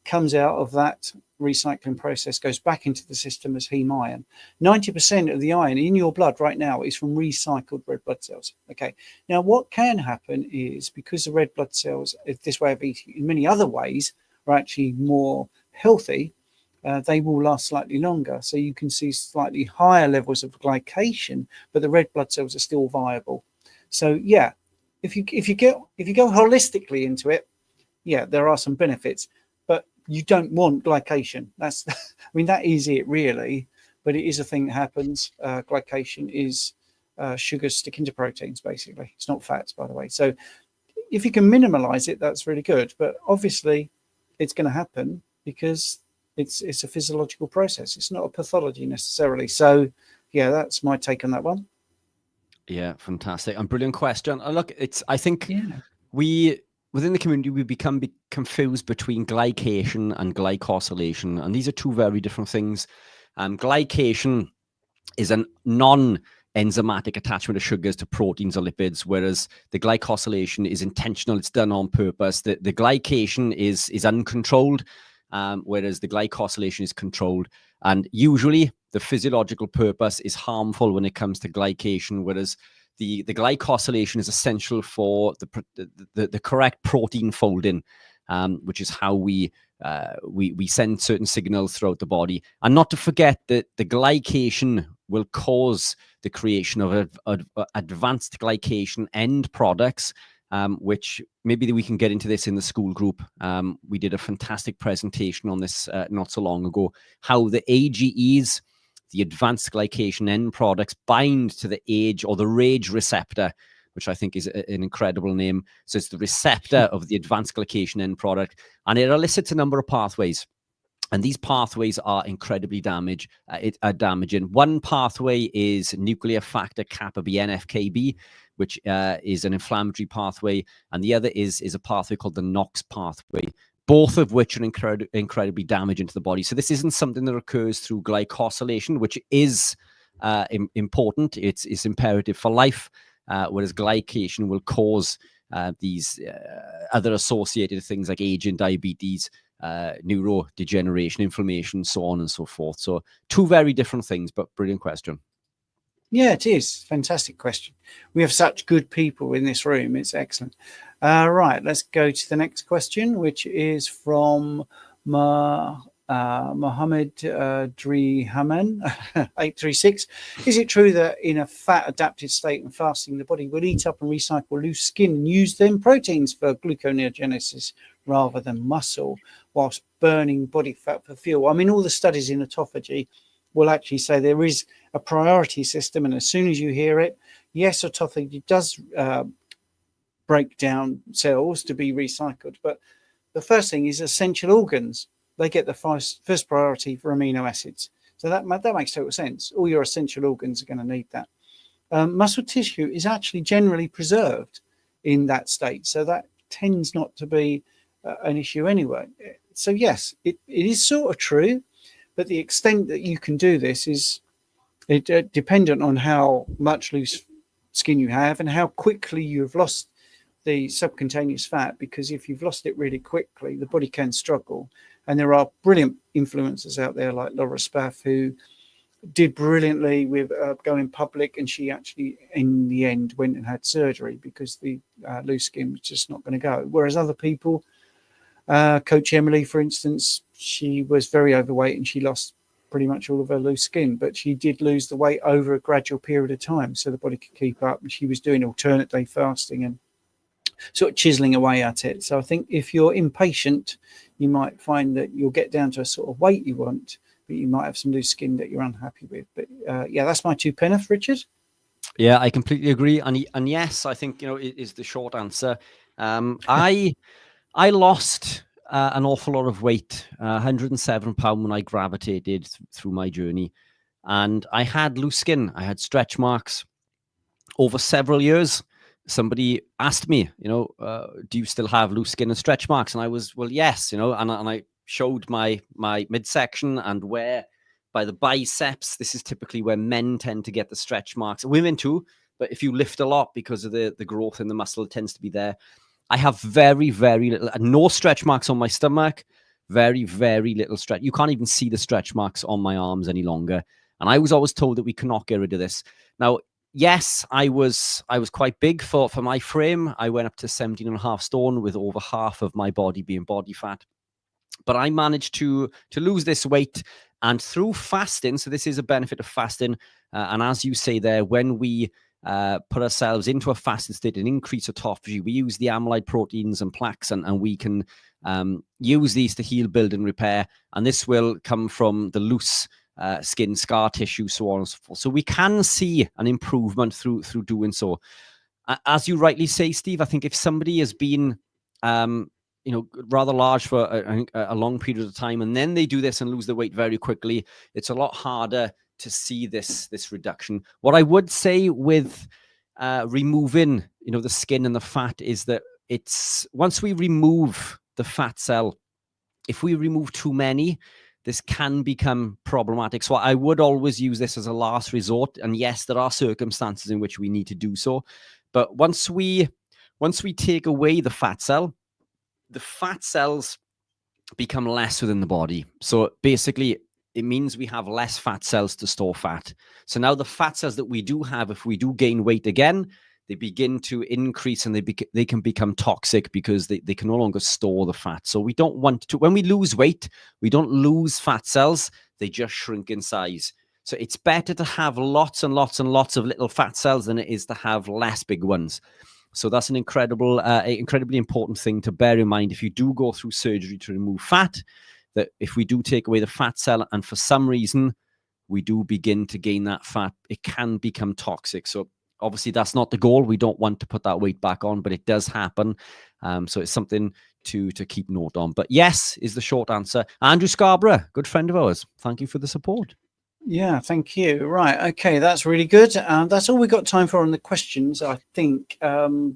comes out of that recycling process, goes back into the system as heme iron. 90% of the iron in your blood right now is from recycled red blood cells. Okay, now what can happen is, because the red blood cells, this way of eating in many other ways, are actually more healthy, they will last slightly longer. So you can see slightly higher levels of glycation, but the red blood cells are still viable. So yeah, if you go holistically into it, yeah, there are some benefits. You don't want glycation. That's, I mean, that is it really, but it is a thing that happens. Glycation is sugars sticking to proteins, basically. It's not fats, by the way. So if you can minimize it, that's really good. But obviously, it's going to happen because it's a physiological process. It's not a pathology necessarily. So, yeah, that's my take on that one. Yeah, fantastic and brilliant question. And look, I think Yeah. within the community, we become confused between glycation and glycosylation, and these are two very different things. Glycation is a non-enzymatic attachment of sugars to proteins or lipids, whereas the glycosylation is intentional. It's done on purpose. The glycation is uncontrolled, whereas the glycosylation is controlled. And usually the physiological purpose is harmful when it comes to glycation, whereas the glycosylation is essential for the correct protein folding, which is how we send certain signals throughout the body. And not to forget that the glycation will cause the creation of advanced glycation end products, which maybe we can get into this in the school group. We did a fantastic presentation on this not so long ago, how the AGEs, the advanced glycation end products, bind to the age or the RAGE receptor, which I think is an incredible name. So it's the receptor of the advanced glycation end product, and it elicits a number of pathways. And these pathways are incredibly damaging. One pathway is nuclear factor kappa B NFKB, which is an inflammatory pathway, and the other is a pathway called the NOx pathway, both of which are incredibly damaging to the body. So this isn't something that occurs through glycosylation, which is important. It's imperative for life, whereas glycation will cause these other associated things like aging, diabetes, neurodegeneration, inflammation, so on and so forth. So two very different things, but brilliant question. Yeah, it is. Fantastic question. We have such good people in this room. It's excellent. Right, let's go to the next question, which is from Mohammed Drihaman 836. Is it true that in a fat adapted state and fasting, the body will eat up and recycle loose skin and use them proteins for gluconeogenesis rather than muscle, whilst burning body fat for fuel? I mean, all the studies in autophagy will actually say there is a priority system, and as soon as you hear it, yes, autophagy does break down cells to be recycled, but the first thing is essential organs. They get the first priority for amino acids. So that makes total sense. All your essential organs are going to need that. Muscle tissue is actually generally preserved in that state, so that tends not to be an issue anyway. So yes, it is sort of true, but the extent that you can do this is dependent on how much loose skin you have and how quickly you've lost the subcutaneous fat, because if you've lost it really quickly, the body can struggle. And there are brilliant influencers out there like Laura Spaff, who did brilliantly with going public, and she actually in the end went and had surgery because the loose skin was just not going to go. Whereas other people, Coach Emily, for instance, she was very overweight and she lost pretty much all of her loose skin, but she did lose the weight over a gradual period of time so the body could keep up, and she was doing alternate day fasting and sort of chiseling away at it. So I think if you're impatient, you might find that you'll get down to a sort of weight you want, but you might have some loose skin that you're unhappy with. But yeah, that's my two penneth, Richard. Yeah, I completely agree. And yes, I think, it is the short answer. I lost an awful lot of weight, 107 pounds when I gravitated through my journey. And I had loose skin. I had stretch marks over several years. Somebody asked me, do you still have loose skin and stretch marks? And I was, well, yes, and I showed my midsection and where by the biceps. This is typically where men tend to get the stretch marks. Women too, but if you lift a lot because of the growth in the muscle, it tends to be there. I have very, very little, no stretch marks on my stomach, very, very little stretch. You can't even see the stretch marks on my arms any longer. And I was always told that we cannot get rid of this. Now, yes, I was quite big for my frame. I went up to 17.5 stone with over half of my body being body fat. But I managed to lose this weight, and through fasting. So this is a benefit of fasting. And as you say there, when we put ourselves into a fasted state and increase autophagy, we use the amyloid proteins and plaques, and we can use these to heal, build, and repair. And this will come from the loose skin, scar tissue, so on and so forth. So we can see an improvement through doing so. as you rightly say, Steve, I think if somebody has been, rather large for a long period of time, and then they do this and lose the weight very quickly, it's a lot harder to see this reduction. What I would say with removing, the skin and the fat is that once we remove the fat cell, if we remove too many, this can become problematic. So I would always use this as a last resort. And yes, there are circumstances in which we need to do so. But once we take away the fat cell, the fat cells become less within the body. So basically, it means we have less fat cells to store fat. So now the fat cells that we do have, if we do gain weight again, they begin to increase and they can become toxic because they can no longer store the fat. So we don't want to, when we lose weight, we don't lose fat cells, they just shrink in size. So it's better to have lots and lots and lots of little fat cells than it is to have less big ones. So that's an incredibly important thing to bear in mind if you do go through surgery to remove fat, that if we do take away the fat cell and for some reason we do begin to gain that fat, it can become toxic. So obviously that's not the goal. We don't want to put that weight back on, but it does happen. So it's something to keep note on. But yes is the short answer. Andrew Scarborough, good friend of ours. Thank you for the support. Yeah, thank you. Right. Okay, that's really good. That's all we've got time for on the questions, I think.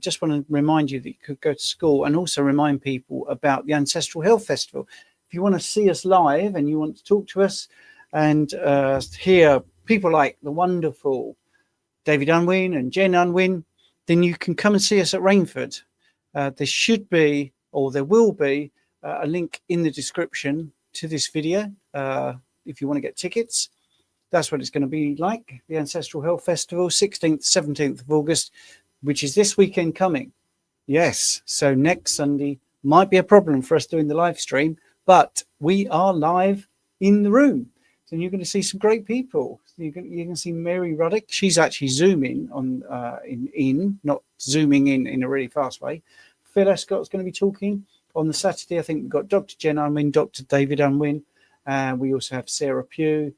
Just want to remind you that you could go to school and also remind people about the Ancestral Health Festival. If you want to see us live and you want to talk to us and hear people like the wonderful David Unwin and Jen Unwin, then you can come and see us at Rainford. There should be, or there will be, a link in the description to this video if you want to get tickets. That's what it's going to be like, the Ancestral Health Festival, 16th, 17th of August, which is this weekend coming. Yes, so next Sunday might be a problem for us doing the live stream, but we are live in the room. So you're going to see some great people. You can see Mary Ruddock. She's actually zooming on not zooming in a really fast way. Phil Escott's going to be talking on the Saturday. I think we've got Dr. Jen Unwin, Dr. David Unwin. We also have Sarah Pugh.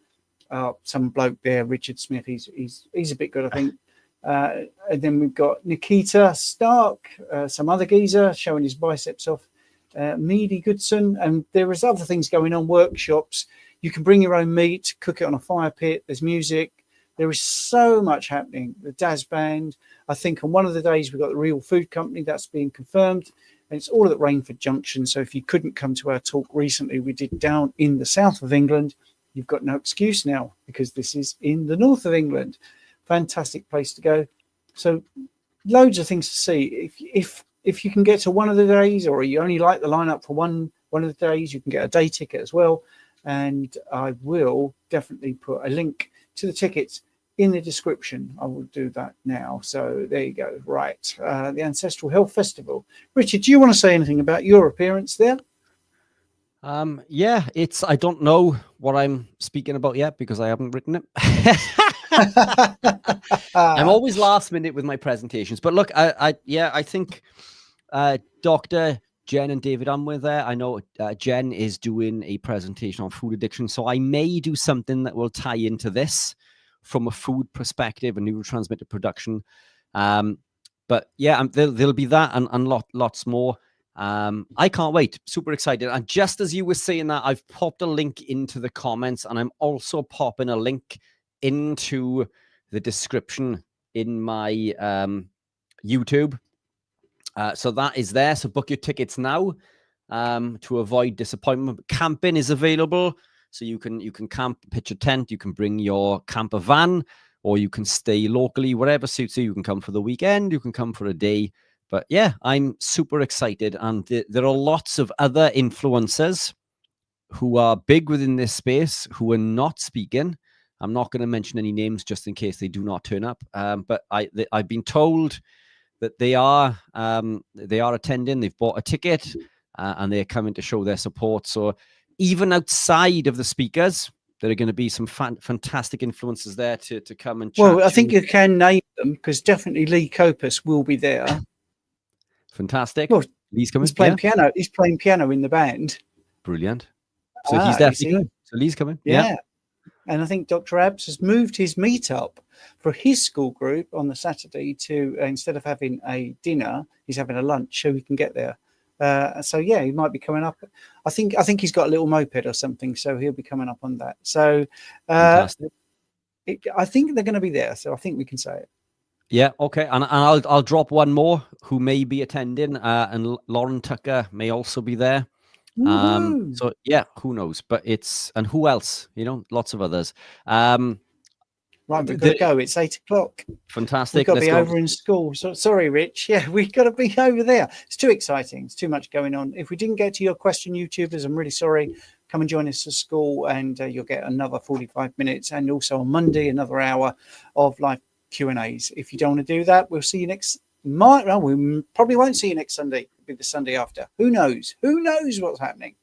Some bloke there, Richard Smith. He's a bit good, I think. And then we've got Nikita Stark, some other geezer showing his biceps off. Meady Goodson, and there is other things going on, workshops. You can bring your own meat, cook it on a fire pit. There's music. There is so much happening. The Daz Band. I think on one of the days we've got the Real Food Company that's being confirmed, and it's all at Rainford Junction. So if you couldn't come to our talk recently, we did down in the south of England. You've got no excuse now because this is in the north of England. Fantastic place to go. So loads of things to see. If you can get to one of the days, or you only like the lineup for one of the days, you can get a day ticket as well. And I will definitely put a link to the tickets in the description. I will do that now. So there you go. Right. The Ancestral Health Festival. Richard, do you want to say anything about your appearance there? Yeah, I don't know what I'm speaking about yet because I haven't written it. I'm always last minute with my presentations, but look, I think Dr. Jen and David Unwin there. I know Jen is doing a presentation on food addiction, so I may do something that will tie into this from a food perspective and neurotransmitter production. But yeah, there'll be that and lots more. I can't wait. Super excited. And just as you were saying that, I've popped a link into the comments, and I'm also popping a link into the description in my YouTube. So that is there. So book your tickets now to avoid disappointment. Camping is available. So you can camp, pitch a tent, you can bring your camper van, or you can stay locally, whatever suits you. You can come for the weekend, you can come for a day. But yeah, I'm super excited. And there are lots of other influencers who are big within this space who are not speaking. I'm not going to mention any names just in case they do not turn up. But I've been told that they are attending. They've bought a ticket and they're coming to show their support. So even outside of the speakers, there are going to be some fantastic influencers there to come and chat. Well, I think you can name them because definitely Lee Copus will be there. Fantastic. Well, Lee's coming. He's playing piano. He's playing piano in the band. Brilliant. So he's definitely coming. So Lee's coming. Yeah. And I think Dr. Abs has moved his meetup for his school group on the Saturday to instead of having a dinner, he's having a lunch so he can get there. So yeah, he might be coming up. I think he's got a little moped or something, so he'll be coming up on that. So Fantastic. I think they're going to be there, so I think we can say it. Yeah, okay, and I'll drop one more who may be attending, and Lauren Tucker may also be there. Woohoo! So yeah, who knows? But and who else? You know, lots of others. Right, we've got to go. It's 8 o'clock. Fantastic. We've got to Let's be go. over in school. So sorry, Rich. Yeah, we've got to be over there. It's too exciting. It's too much going on. If we didn't get to your question, YouTubers, I'm really sorry. Come and join us at school, and you'll get another 45 minutes, and also on Monday another hour of live Q&As. If you don't want to do that, we'll see you next. We probably won't see you next Sunday. It'll be the Sunday after. Who knows? Who knows what's happening?